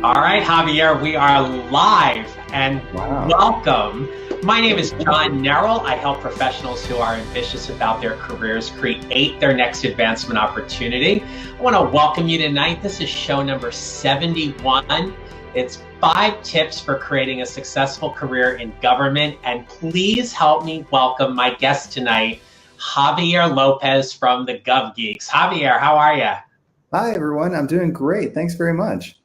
All right, Javier, we are live and welcome. My name is John Nerrill. I help professionals who are ambitious about their careers create their next advancement opportunity. I want to welcome you tonight. This is show number 71. It's 5 tips for creating a successful career in government. And please help me welcome my guest tonight, Javier Lopez from the Gov Geeks. Javier, how are you? Hi, everyone. I'm doing great. Thanks very much.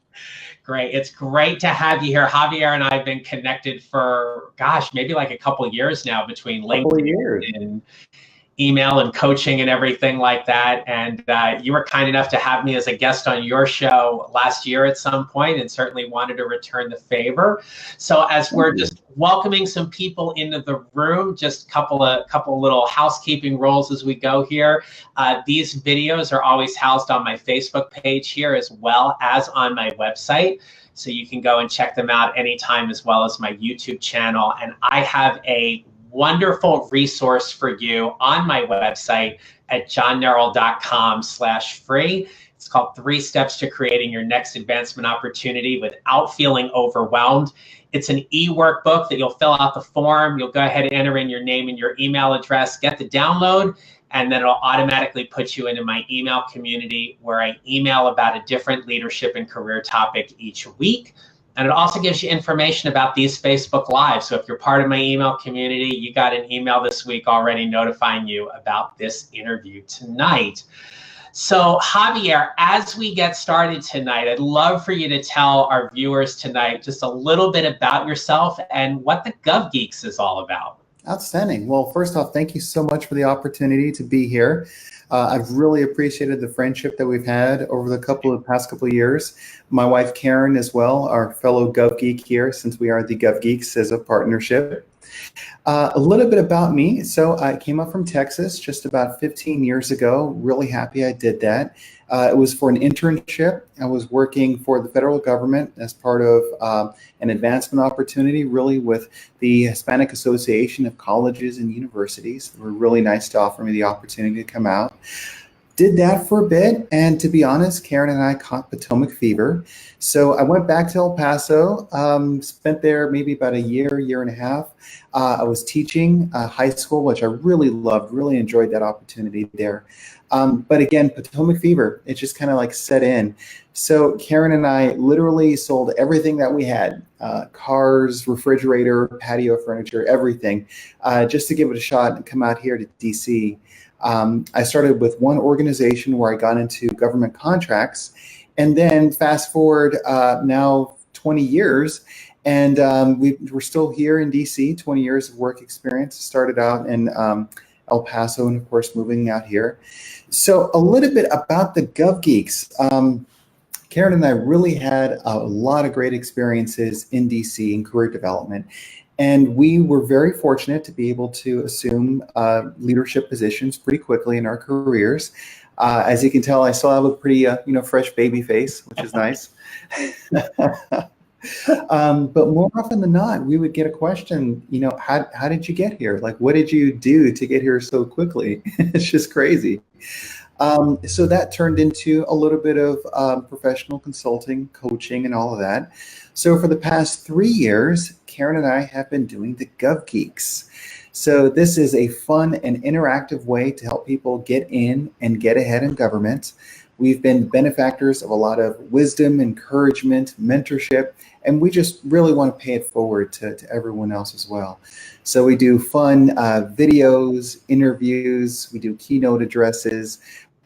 Great. It's great to have you here. Javier and I have been connected for, gosh, maybe like a couple of years now between LinkedIn and email and coaching and everything like that. And you were kind enough to have me as a guest on your show last year at some point, and certainly wanted to return the favor. So as we're just welcoming some people into the room, just a couple little housekeeping rules as we go here. These videos are always housed on my Facebook page here as well as on my website. So you can go and check them out anytime, as well as my YouTube channel. And I have a wonderful resource for you on my website at johnnerrill.com/free. It's called 3 Steps to Creating Your Next Advancement Opportunity Without Feeling Overwhelmed. It's an e-workbook that you'll fill out the form. You'll go ahead and enter in your name and your email address, get the download, and then it'll automatically put you into my email community where I email about a different leadership and career topic each week. And it also gives you information about these Facebook Lives. So if you're part of my email community, you got an email this week already notifying you about this interview tonight. So Javier, as we get started tonight, I'd love for you to tell our viewers tonight just a little bit about yourself and what the Gov Geeks is all about. Outstanding. Well, first off, thank you so much for the opportunity to be here. I've really appreciated the friendship that we've had over the past couple of years. My wife, Karen, as well, our fellow Gov Geek here, since we are the Gov Geeks as a partnership. A little bit about me. So I came up from Texas just about 15 years ago. Really happy I did that. It was for an internship. I was working for the federal government as part of an advancement opportunity, really with the Hispanic Association of Colleges and Universities. They were really nice to offer me the opportunity to come out. Did that for a bit, and to be honest, Karen and I caught Potomac fever. So I went back to El Paso, spent there maybe about a year and a half. I was teaching high school, which I really loved, really enjoyed that opportunity there. But again, Potomac fever, it just kind of like set in. So Karen and I literally sold everything that we had, cars, refrigerator, patio furniture, everything, just to give it a shot and come out here to DC. I started with one organization where I got into government contracts, and then fast forward now 20 years, and we're still here in DC, 20 years of work experience. Started out in El Paso, and of course moving out here. So a little bit about the Gov Geeks. Karen and I really had a lot of great experiences in DC in career development. And we were very fortunate to be able to assume leadership positions pretty quickly in our careers. As you can tell, I still have a pretty fresh baby face, which is nice. But more often than not, we would get a question, how did you get here? Like, what did you do to get here so quickly? It's just crazy. So that turned into a little bit of professional consulting, coaching, and all of that. So for the past 3 years, Karen and I have been doing the Gov Geeks. So this is a fun and interactive way to help people get in and get ahead in government. We've been benefactors of a lot of wisdom, encouragement, mentorship, and we just really want to pay it forward to everyone else as well. So we do fun videos, interviews, we do keynote addresses,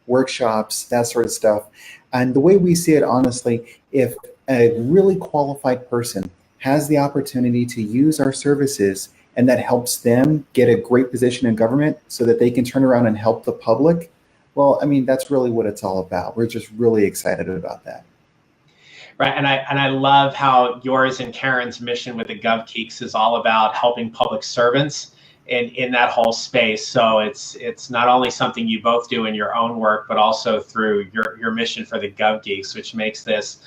workshops, that sort of stuff. And the way we see it, honestly, if a really qualified person has the opportunity to use our services and that helps them get a great position in government so that they can turn around and help the public, well, I mean, that's really what it's all about. We're just really excited about that. Right, and I love how yours and Karen's mission with the Gov Geeks is all about helping public servants in that whole space. So it's not only something you both do in your own work, but also through your mission for the Gov Geeks, which makes this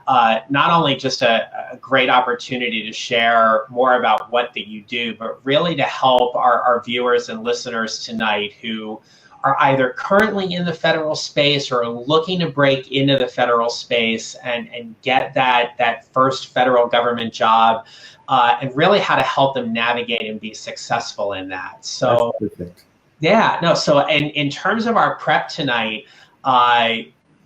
not only just a great opportunity to share more about what that you do, but really to help our viewers and listeners tonight who are either currently in the federal space or are looking to break into the federal space and get that first federal government job, and really how to help them navigate and be successful in that. So, that's perfect. Yeah, no. So, in terms of our prep tonight,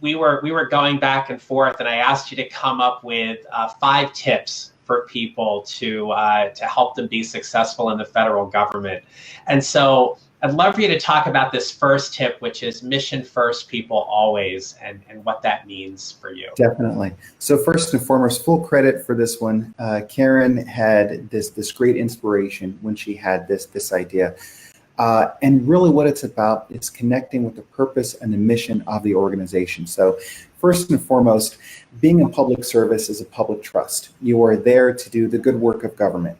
we were going back and forth, and I asked you to come up with 5 tips for people to help them be successful in the federal government. And so I'd love for you to talk about this first tip, which is mission first, people always, and what that means for you. Definitely. So first and foremost, full credit for this one. Karen had this great inspiration when she had this idea. And really what it's about is connecting with the purpose and the mission of the organization. So first and foremost, being in public service is a public trust. You are there to do the good work of government.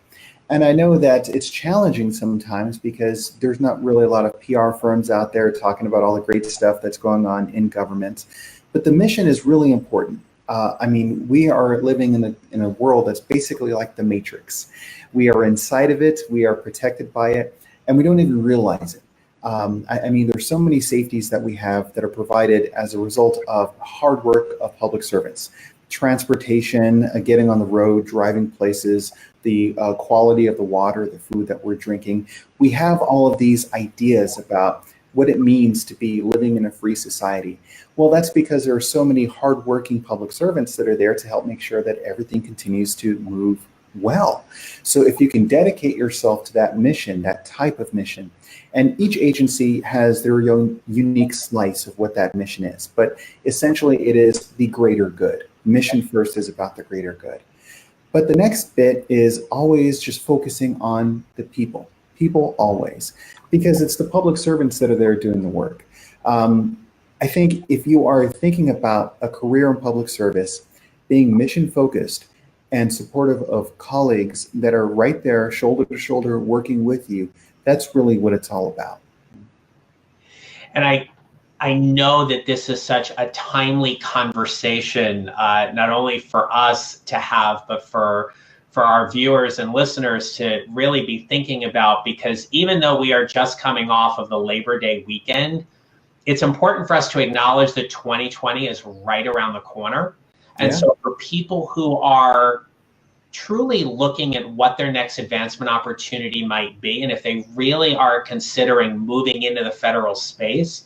And I know that it's challenging sometimes because there's not really a lot of PR firms out there talking about all the great stuff that's going on in government. But the mission is really important. I mean, we are living in a world that's basically like the Matrix. We are inside of it, we are protected by it, and we don't even realize it. I mean, there's so many safeties that we have that are provided as a result of hard work of public servants. Transportation, getting on the road, driving places, the quality of the water, the food that we're drinking. We have all of these ideas about what it means to be living in a free society. Well, that's because there are so many hardworking public servants that are there to help make sure that everything continues to move well. So if you can dedicate yourself to that mission, that type of mission, and each agency has their own unique slice of what that mission is, but essentially it is the greater good. Mission first is about the greater good. But the next bit is always just focusing on the people always, because it's the public servants that are there doing the work. I think if you are thinking about a career in public service, being mission focused and supportive of colleagues that are right there shoulder to shoulder working with you, that's really what it's all about. And I know that this is such a timely conversation, not only for us to have, but for our viewers and listeners to really be thinking about, because even though we are just coming off of the Labor Day weekend, it's important for us to acknowledge that 2020 is right around the corner. And so for people who are truly looking at what their next advancement opportunity might be, and if they really are considering moving into the federal space,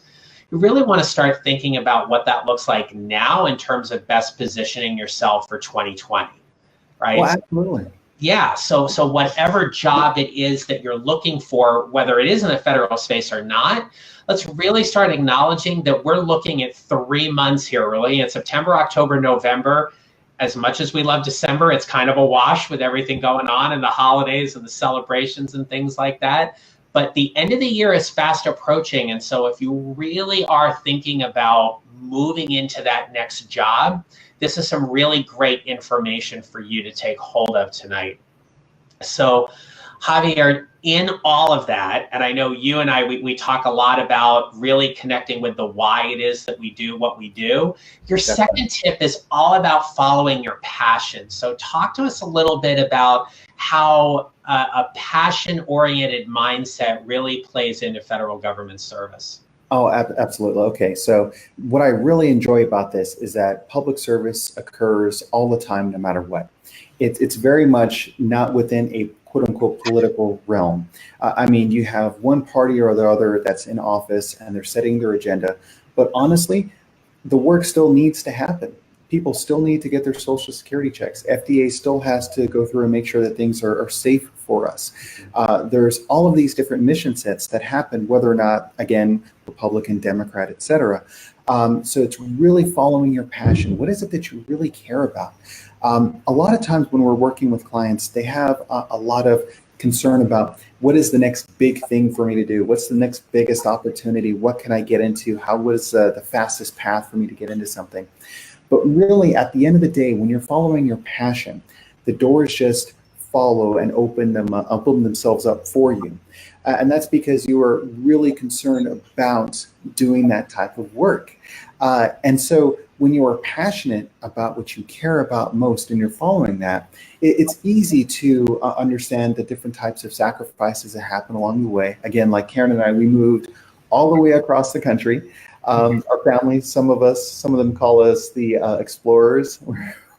you really want to start thinking about what that looks like now in terms of best positioning yourself for 2020, right? Well, absolutely. Yeah, so whatever job it is that you're looking for, whether it is in the federal space or not, let's really start acknowledging that we're looking at 3 months here, really. In September, October, November. As much as we love December, it's kind of a wash with everything going on and the holidays and the celebrations and things like that. But the end of the year is fast approaching. And so if you really are thinking about moving into that next job, this is some really great information for you to take hold of tonight. So Javier, in all of that, and I know you and I, we talk a lot about really connecting with the why it is that we do what we do. Your second tip is all about following your passion. So talk to us a little bit about how a passion-oriented mindset really plays into federal government service. Oh, absolutely. Okay, so what I really enjoy about this is that public service occurs all the time, no matter what. It's very much not within a quote-unquote political realm. I mean, you have one party or the other that's in office and they're setting their agenda, but honestly, the work still needs to happen. People still need to get their Social Security checks. FDA still has to go through and make sure that things are safe for us. There's all of these different mission sets that happen, whether or not, again, Republican, Democrat, et cetera. So it's really following your passion. What is it that you really care about? A lot of times when we're working with clients, they have a lot of concern about what is the next big thing for me to do? What's the next biggest opportunity? What can I get into? How is the fastest path for me to get into something? But really, at the end of the day, when you're following your passion, the doors just follow and open themselves up for you. And that's because you are really concerned about doing that type of work. And so when you are passionate about what you care about most and you're following that, it's easy to understand the different types of sacrifices that happen along the way. Again, like Karen and I, we moved all the way across the country. Our families, some of them call us the explorers.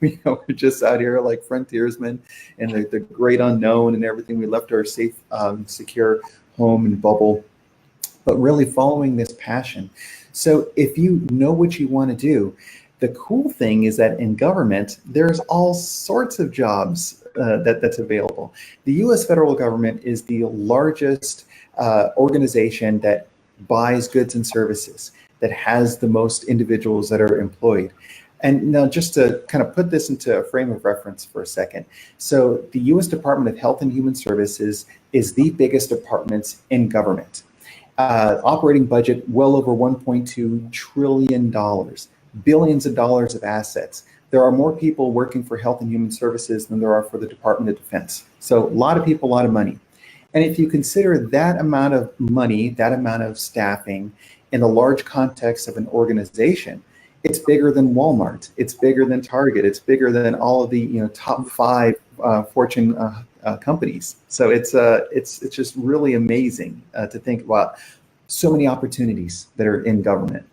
We're just out here like frontiersmen and the great unknown and everything. We left our safe, secure home and bubble, but really following this passion. So if you know what you want to do, the cool thing is that in government, there's all sorts of jobs that's available. The U.S. federal government is the largest organization that buys goods and services, that has the most individuals that are employed. And now just to kind of put this into a frame of reference for a second. So the U.S. Department of Health and Human Services is the biggest department in government. Operating budget well over $1.2 trillion, billions of dollars of assets. There are more people working for Health and Human Services than there are for the Department of Defense. So a lot of people, a lot of money. And if you consider that amount of money, that amount of staffing in the large context of an organization, it's bigger than Walmart. It's bigger than Target. It's bigger than all of the top 5 Fortune companies. So it's just really amazing to think about so many opportunities that are in government.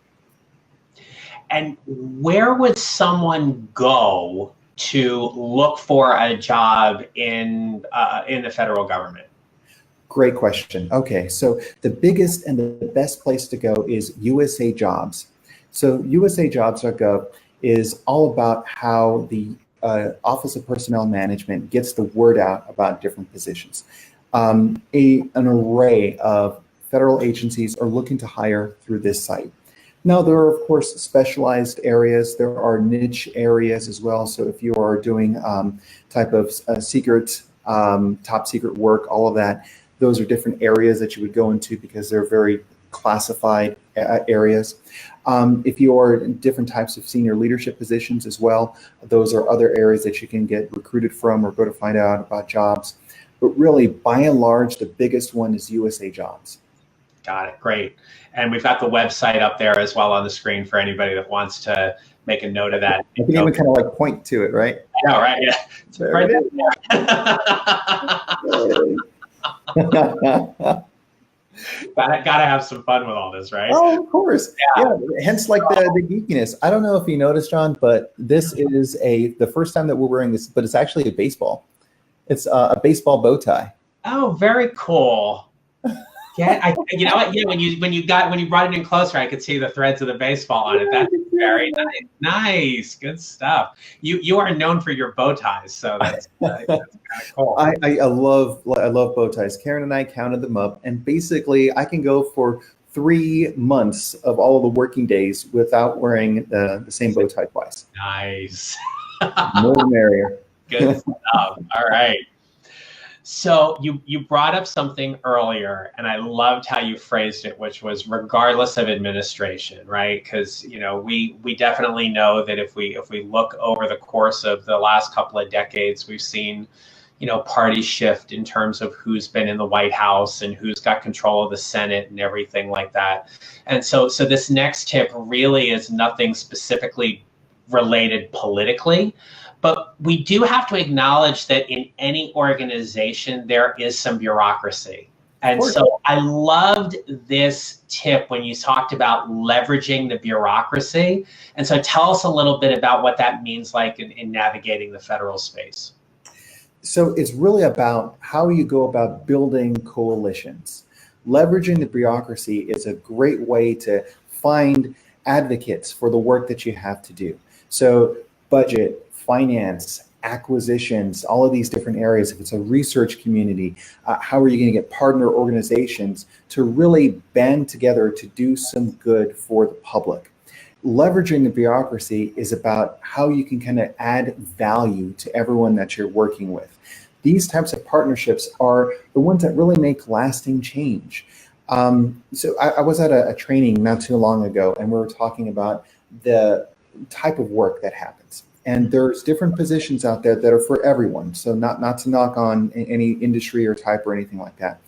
And where would someone go to look for a job in the federal government? Great question. Okay, so the biggest and the best place to go is USA Jobs. So usajobs.gov is all about how the Office of Personnel Management gets the word out about different positions. An array of federal agencies are looking to hire through this site. Now, there are, of course, specialized areas. There are niche areas as well. So if you are doing type of secret, top secret work, all of that, those are different areas that you would go into because they're very classified areas. If you are in different types of senior leadership positions as well, those are other areas that you can get recruited from or go to find out about jobs. But really, by and large, the biggest one is USA Jobs. Got it. Great. And we've got the website up there as well on the screen for anybody that wants to make a note of that. I can even kind of like point to it, right? I know, right? Yeah. It's right there. Gotta have some fun with all this, right? Oh, of course. Yeah. Hence, like the geekiness. I don't know if you noticed, John, but this is the first time that we're wearing this, but it's actually a baseball. It's a baseball bow tie. Oh, very cool. Yeah, you know what? Yeah, when you brought it in closer, I could see the threads of the baseball on it. That's very nice. Nice, good stuff. You are known for your bow ties, so that's kind of cool. I love bow ties. Karen and I counted them up, and basically, I can go for 3 months of all of the working days without wearing the same bow tie twice. Nice. More the merrier. Good stuff. All right. So you brought up something earlier, and I loved how you phrased it, which was regardless of administration, right? Because we definitely know that if we look over the course of the last couple of decades, we've seen parties shift in terms of who's been in the White House and who's got control of the Senate and everything like that. And so this next tip really is nothing specifically related politically. But we do have to acknowledge that in any organization, there is some bureaucracy. And so I loved this tip when you talked about leveraging the bureaucracy. And so tell us a little bit about what that means like in navigating the federal space. So it's really about how you go about building coalitions. Leveraging the bureaucracy is a great way to find advocates for the work that you have to do. So budget, finance, acquisitions, all of these different areas. If it's a research community, how are you going to get partner organizations to really band together to do some good for the public? Leveraging the bureaucracy is about how you can kind of add value to everyone that you're working with. These types of partnerships are the ones that really make lasting change. So I was at a training not too long ago, and we were talking about the type of work that happens. And there's different positions out there that are for everyone. So not to knock on any industry or type or anything like that.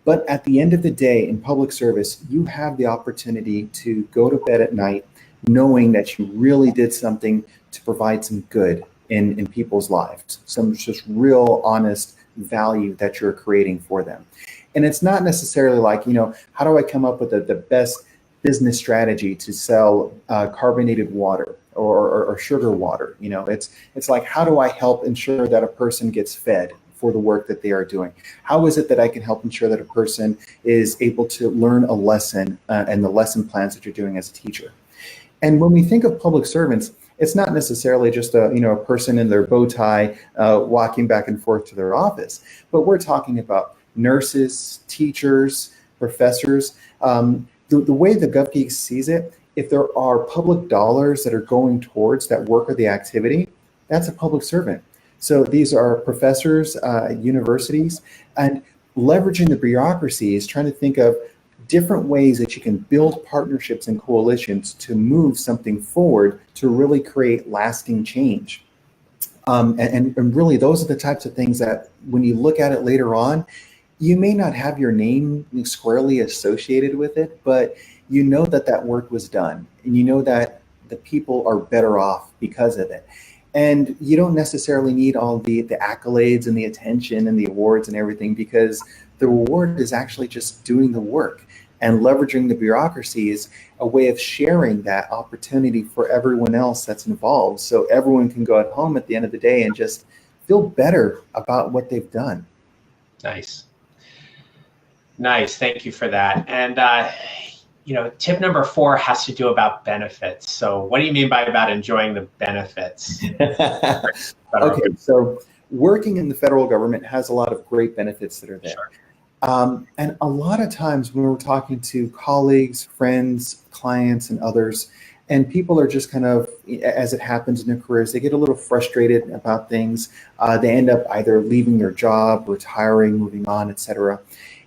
But at the end of the day, in public service, you have the opportunity to go to bed at night knowing that you really did something to provide some good in people's lives, some just real honest value that you're creating for them. And it's not necessarily like, how do I come up with the best business strategy to sell carbonated water or sugar water? It's like, how do I help ensure that a person gets fed for the work that they are doing? How is it that I can help ensure that a person is able to learn a lesson and the lesson plans that you're doing as a teacher? And when we think of public servants, it's not necessarily just a person in their bow tie walking back and forth to their office, but we're talking about nurses, teachers, professors. The way the Gov Geeks sees it, if there are public dollars that are going towards that work or the activity, that's a public servant. So these are professors, universities, and leveraging the bureaucracy is trying to think of different ways that you can build partnerships and coalitions to move something forward to really create lasting change. And really, those are the types of things that when you look at it later on, you may not have your name squarely associated with it, but you know that work was done, and you know that the people are better off because of it. And you don't necessarily need all the accolades and the attention and the awards and everything, because the reward is actually just doing the work. And leveraging the bureaucracy is a way of sharing that opportunity for everyone else that's involved, so everyone can go at home at the end of the day and just feel better about what they've done. Nice. Thank you for that. And tip number 4 has to do about benefits. So what do you mean by about enjoying the benefits? Okay, so working in the federal government has a lot of great benefits that are there. Sure. And a lot of times when we're talking to colleagues, friends, clients, and others, and people are just kind of, as it happens in their careers, they get a little frustrated about things. They end up either leaving their job, retiring, moving on, etc.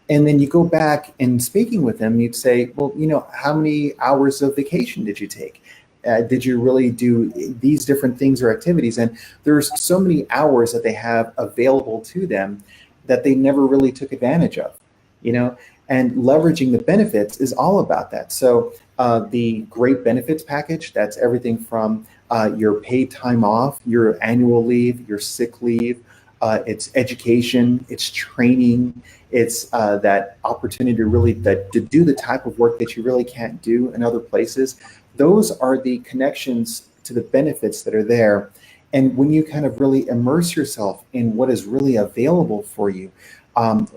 And then you go back and speaking with them, you'd say, well, how many hours of vacation did you take? Did you really do these different things or activities? And there's so many hours that they have available to them that they never really took advantage of, and leveraging the benefits is all about that. So the great benefits package, that's everything from your paid time off, your annual leave, your sick leave, it's education, it's training, it's that opportunity to really to do the type of work that you really can't do in other places. Those are the connections to the benefits that are there. And when you kind of really immerse yourself in what is really available for you,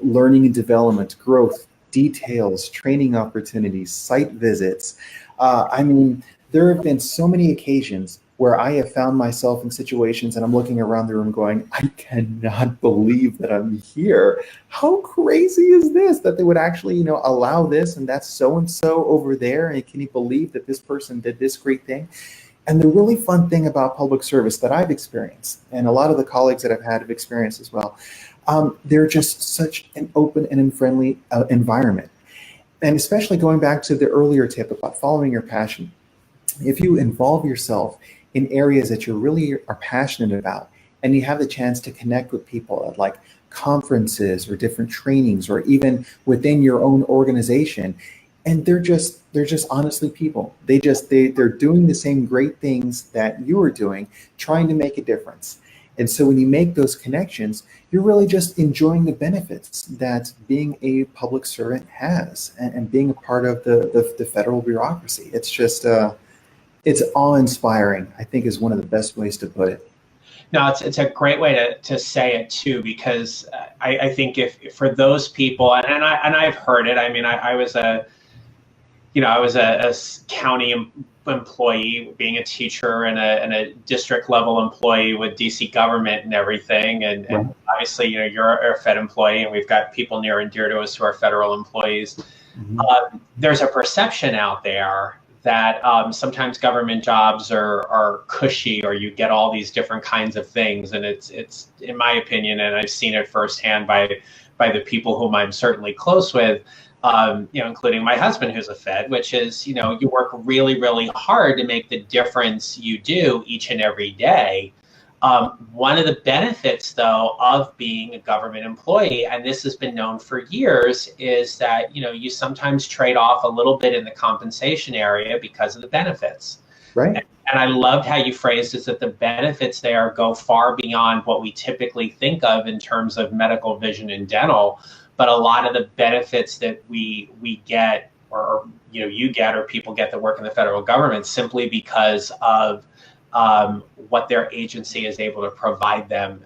learning and development, growth, details, training opportunities, site visits. There have been so many occasions where I have found myself in situations and I'm looking around the room going, I cannot believe that I'm here. How crazy is this that they would actually, allow this, and that's so-and-so over there, and can you believe that this person did this great thing? And the really fun thing about public service that I've experienced, and a lot of the colleagues that I've had have experienced as well, they're just such an open and friendly environment. And especially going back to the earlier tip about following your passion, if you involve yourself in areas that you really are passionate about, and you have the chance to connect with people at like conferences or different trainings, or even within your own organization, and they're just honestly people. They're doing the same great things that you are doing, trying to make a difference. And so when you make those connections, you're really just enjoying the benefits that being a public servant has, and being a part of the federal bureaucracy. It's just it's awe-inspiring, I think, is one of the best ways to put it. No, it's a great way to say it too, because I think if for those people, and I've heard it. I was a county employee, being a teacher, and a district level employee with DC government and everything. And obviously, you're a Fed employee, and we've got people near and dear to us who are federal employees. Mm-hmm. There's a perception out there that sometimes government jobs are cushy, or you get all these different kinds of things. And it's in my opinion, and I've seen it firsthand by the people whom I'm certainly close with, including my husband, who's a Fed, which is, you work really, really hard to make the difference you do each and every day. One of the benefits, though, of being a government employee, and this has been known for years, is that, you sometimes trade off a little bit in the compensation area because of the benefits. Right. And I loved how you phrased it, that the benefits there go far beyond what we typically think of in terms of medical, vision, and dental. but a lot of the benefits that we get, or you get, or people get that work in the federal government, simply because of what their agency is able to provide them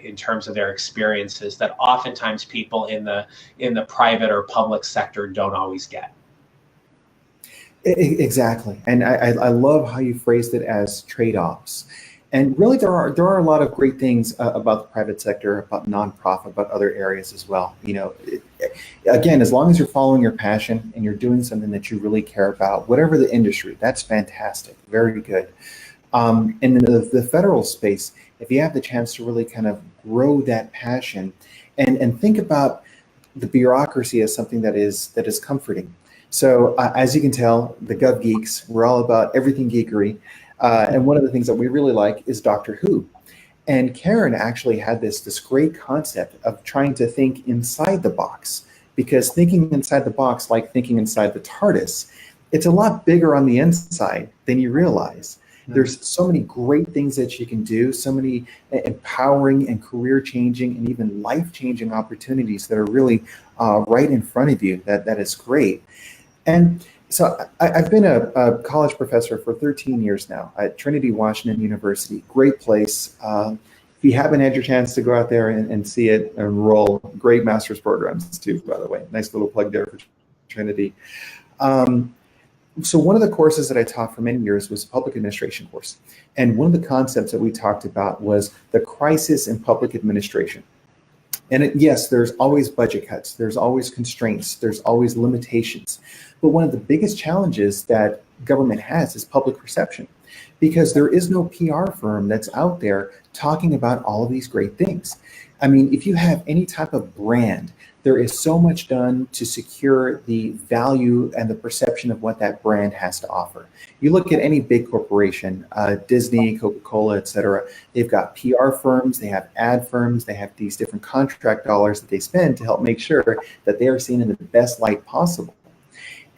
in terms of their experiences that oftentimes people in the private or public sector don't always get. Exactly, and I love how you phrased it as trade-offs. And really, there are a lot of great things about the private sector, about nonprofit, about other areas as well. Again, as long as you're following your passion and you're doing something that you really care about, whatever the industry, that's fantastic, very good. In the federal space, if you have the chance to really kind of grow that passion and think about the bureaucracy as something that is comforting. So as you can tell, the Gov Geeks, we're all about everything geekery. And one of the things that we really like is Doctor Who. And Karen actually had this great concept of trying to think inside the box, because thinking inside the box, like thinking inside the TARDIS, it's a lot bigger on the inside than you realize. There's so many great things that you can do, so many empowering and career-changing and even life-changing opportunities that are really right in front of you. That is great. And so I've been a college professor for 13 years now at Trinity Washington University. Great place. If you haven't had your chance to go out there and see it, enroll. Great master's programs too, by the way. Nice little plug there for Trinity. So one of the courses that I taught for many years was a public administration course. And one of the concepts that we talked about was the crisis in public administration. And yes, there's always budget cuts, there's always constraints, there's always limitations. But one of the biggest challenges that government has is public perception, because there is no PR firm that's out there talking about all of these great things. I mean, if you have any type of brand, there is so much done to secure the value and the perception of what that brand has to offer. You look at any big corporation, Disney, Coca-Cola, et cetera, they've got PR firms, they have ad firms, they have these different contract dollars that they spend to help make sure that they are seen in the best light possible.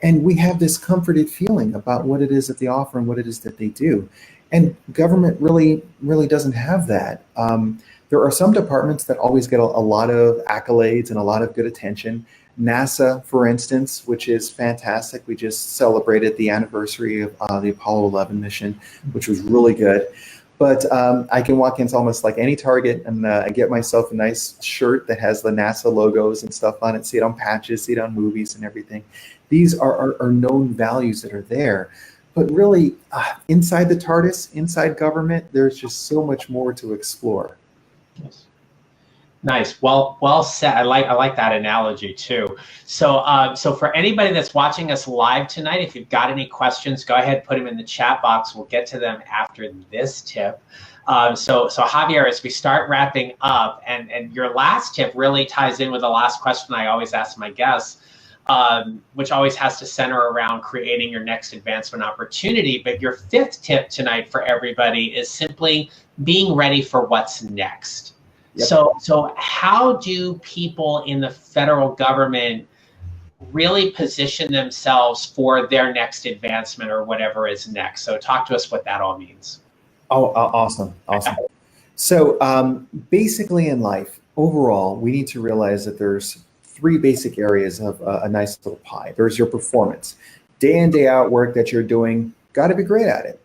And we have this comforted feeling about what it is that they offer and what it is that they do. And government really doesn't have that. There are some departments that always get a lot of accolades and a lot of good attention. NASA, for instance, which is fantastic. We just celebrated the anniversary of the Apollo 11 mission, which was really good. But I can walk into almost like any Target and get myself a nice shirt that has the NASA logos and stuff on it, see it on patches, see it on movies and everything. These are known values that are there. But really, inside the TARDIS, inside government, there's just so much more to explore. Yes. Nice. Well said. I like that analogy too. So for anybody that's watching us live tonight, if you've got any questions, go ahead, put them in the chat box. We'll get to them after this tip. So Javier, as we start wrapping up, and your last tip really ties in with the last question I always ask my guests, which always has to center around creating your next advancement opportunity. But your fifth tip tonight for everybody is simply being ready for what's next. Yep. So how do people in the federal government really position themselves for their next advancement or whatever is next? So talk to us what that all means. Oh, awesome. So basically in life, overall, we need to realize that there's three basic areas of a nice little pie. There's your performance. Day in, day out work that you're doing, got to be great at it.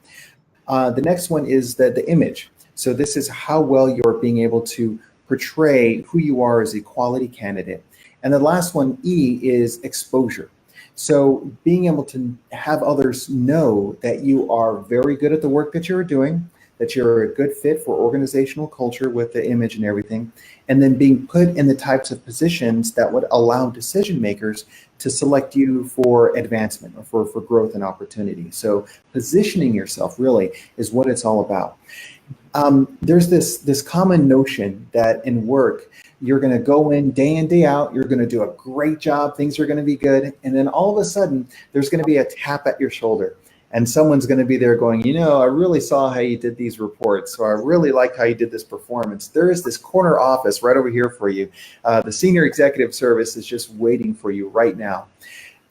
The next one is the image. So this is how well you're being able to portray who you are as a quality candidate. And the last one, E, is exposure. So being able to have others know that you are very good at the work that you're doing, that you're a good fit for organizational culture with the image and everything, and then being put in the types of positions that would allow decision makers to select you for advancement or for growth and opportunity. So positioning yourself really is what it's all about. There's this common notion that in work, you're going to go in day out, you're going to do a great job, things are going to be good, and then all of a sudden, there's going to be a tap at your shoulder. And someone's going to be there going, I really saw how you did these reports, or I really like how you did this performance. There is this corner office right over here for you. The senior executive service is just waiting for you right now.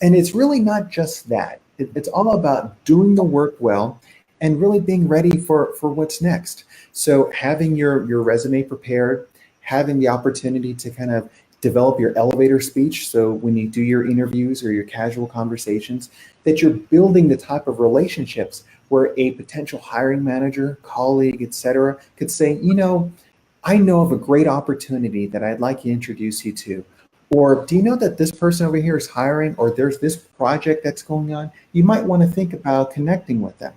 And it's really not just that. It's all about doing the work well and really being ready for what's next. So having your resume prepared, having the opportunity to kind of develop your elevator speech. So when you do your interviews or your casual conversations, that you're building the type of relationships where a potential hiring manager, colleague, etc., could say, I know of a great opportunity that I'd like to introduce you to. Or do you know that this person over here is hiring, or there's this project that's going on? You might want to think about connecting with them.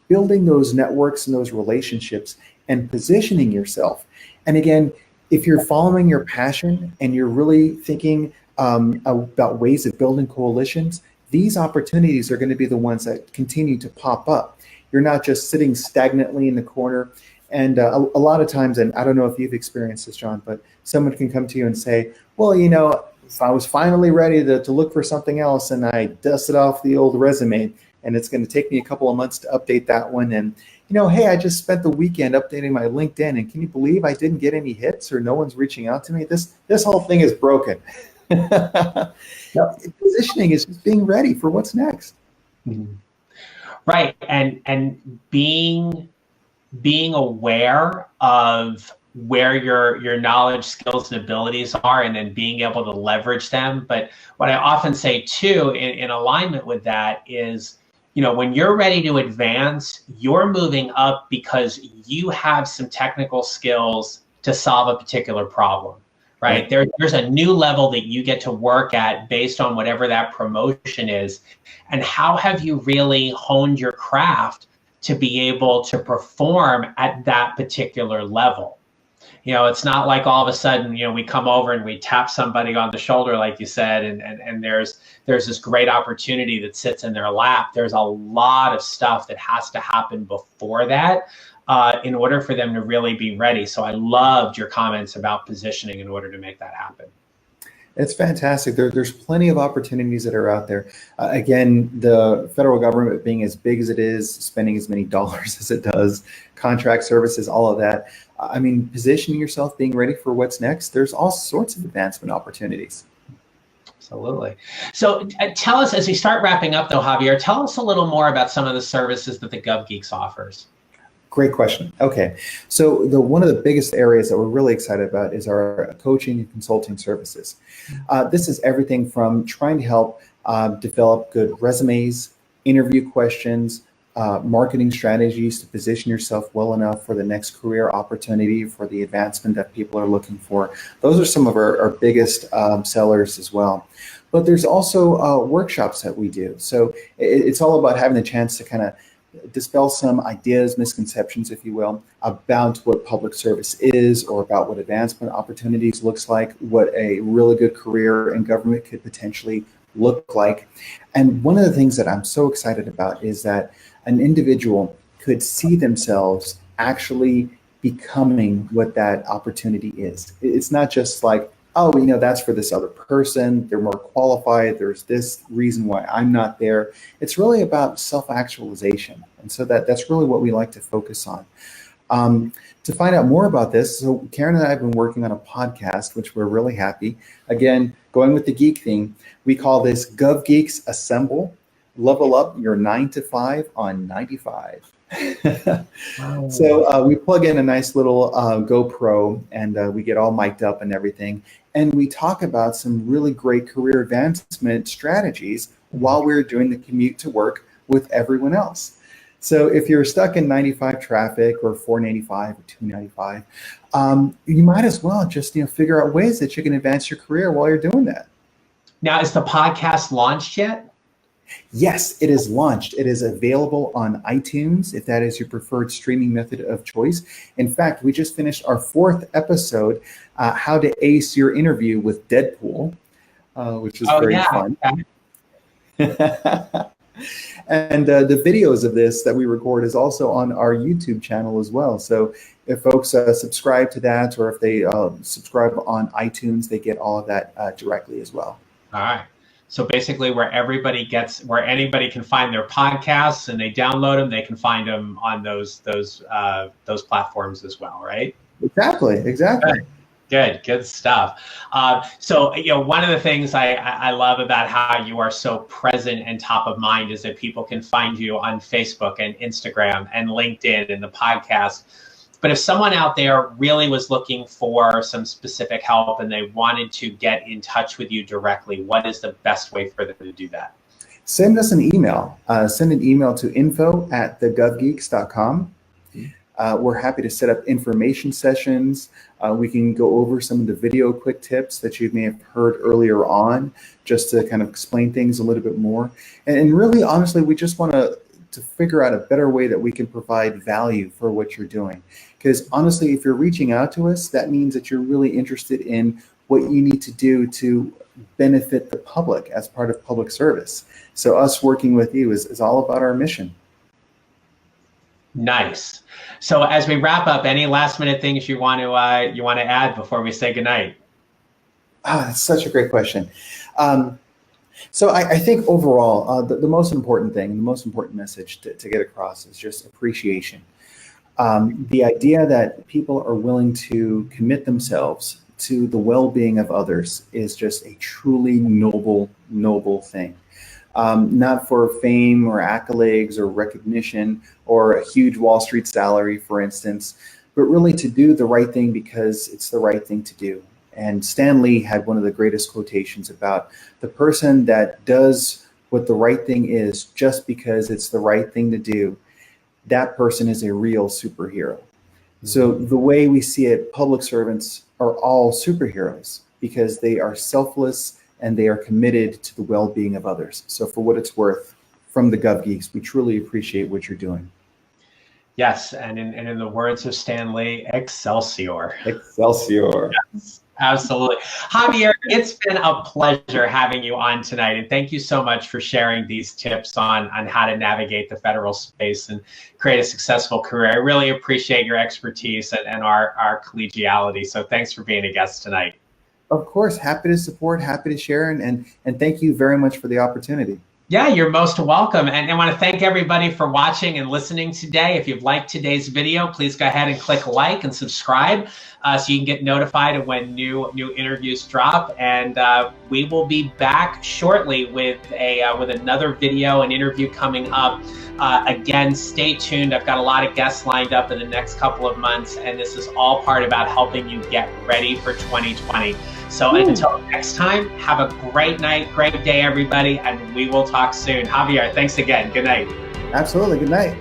Building those networks and those relationships and positioning yourself. And again, if you're following your passion and you're really thinking about ways of building coalitions, these opportunities are going to be the ones that continue to pop up. You're not just sitting stagnantly in the corner. And a lot of times, and I don't know if you've experienced this, John, but someone can come to you and say, well, if I was finally ready to look for something else and I dusted off the old resume, and it's going to take me a couple of months to update that one. And, hey, I just spent the weekend updating my LinkedIn, and can you believe I didn't get any hits or no one's reaching out to me? This whole thing is broken. Yep. Positioning is just being ready for what's next. Mm-hmm. Right. And being aware of where your knowledge, skills, and abilities are, and then being able to leverage them. But what I often say too, in alignment with that, is, when you're ready to advance, you're moving up because you have some technical skills to solve a particular problem, right? There's a new level that you get to work at based on whatever that promotion is. And how have you really honed your craft to be able to perform at that particular level? It's not like all of a sudden, we come over and we tap somebody on the shoulder, like you said, and there's this great opportunity that sits in their lap. There's a lot of stuff that has to happen before that in order for them to really be ready. So I loved your comments about positioning in order to make that happen. It's fantastic. There's plenty of opportunities that are out there. Again, the federal government being as big as it is, spending as many dollars as it does, contract services, all of that. Positioning yourself, being ready for what's next. There's all sorts of advancement opportunities. Absolutely. So tell us, as we start wrapping up though, Javier, tell us a little more about some of the services that the Gov Geeks offers. Great question. Okay, so one of the biggest areas that we're really excited about is our coaching and consulting services. This is everything from trying to help develop good resumes, interview questions, marketing strategies to position yourself well enough for the next career opportunity, for the advancement that people are looking for. Those are some of our biggest sellers as well. But there's also workshops that we do. So it's all about having the chance to kind of dispel some ideas, misconceptions, if you will, about what public service is, or about what advancement opportunities looks like, what a really good career in government could potentially look like. And one of the things that I'm so excited about is that an individual could see themselves actually becoming what that opportunity is. It's not just like, oh, that's for this other person, they're more qualified, there's this reason why I'm not there. It's really about self-actualization. And so that's really what we like to focus on. To find out more about this, so Karen and I have been working on a podcast, which we're really happy. Again, going with the geek theme, we call this Gov Geeks Assemble, level up your 9 to 5 on 95. Wow. So we plug in a nice little GoPro, and we get all mic'd up and everything. And we talk about some really great career advancement strategies while we're doing the commute to work with everyone else. So if you're stuck in 95 traffic or 495 or 295, you might as well just figure out ways that you can advance your career while you're doing that. Now, is the podcast launched yet? Yes, it is launched. It is available on iTunes, if that is your preferred streaming method of choice. In fact, we just finished our 4th episode, How to Ace Your Interview with Deadpool, which is very fun. And the videos of this that we record is also on our YouTube channel as well. So if folks subscribe to that, or if they subscribe on iTunes, they get all of that directly as well. All right. So basically, where anybody can find their podcasts and they download them, they can find them on those platforms as well, right? Exactly. Good stuff. So one of the things I love about how you are so present and top of mind is that people can find you on Facebook and Instagram and LinkedIn and the podcast. But if someone out there really was looking for some specific help and they wanted to get in touch with you directly, what is the best way for them to do that? Send us an email. Send an email to info@thegovgeeks.com. We're happy to set up information sessions. We can go over some of the video quick tips that you may have heard earlier on, just to kind of explain things a little bit more. And really, honestly, we just want to figure out a better way that we can provide value for what you're doing. Because honestly, if you're reaching out to us, that means that you're really interested in what you need to do to benefit the public as part of public service. So us working with you is all about our mission. Nice. So as we wrap up, any last minute things you want to add before we say goodnight? That's such a great question. So I think overall, the most important thing, the most important message to get across is just appreciation. The idea that people are willing to commit themselves to the well-being of others is just a truly noble, noble thing. Not for fame or accolades or recognition or a huge Wall Street salary, for instance, but really to do the right thing because it's the right thing to do. And Stan Lee had one of the greatest quotations about the person that does what the right thing is just because it's the right thing to do. That person is a real superhero. Mm-hmm. So the way we see it, public servants are all superheroes because they are selfless and they are committed to the well-being of others. So for what it's worth, from the Gov Geeks, we truly appreciate what you're doing. Yes, and in the words of Stan Lee, Excelsior. Excelsior. Yes, absolutely. Javier, it's been a pleasure having you on tonight, and thank you so much for sharing these tips on how to navigate the federal space and create a successful career. I really appreciate your expertise and our collegiality, so thanks for being a guest tonight. Of course, happy to support, happy to share, and thank you very much for the opportunity. Yeah, you're most welcome. And I want to thank everybody for watching and listening today. If you've liked today's video, please go ahead and click like and subscribe so you can get notified of when new interviews drop. And we will be back shortly with another video, an interview coming up. Again, stay tuned. I've got a lot of guests lined up in the next couple of months, and this is all part about helping you get ready for 2020. So until next time, have a great night, great day, everybody, and we will talk soon. Javier, thanks again. Good night. Absolutely. Good night.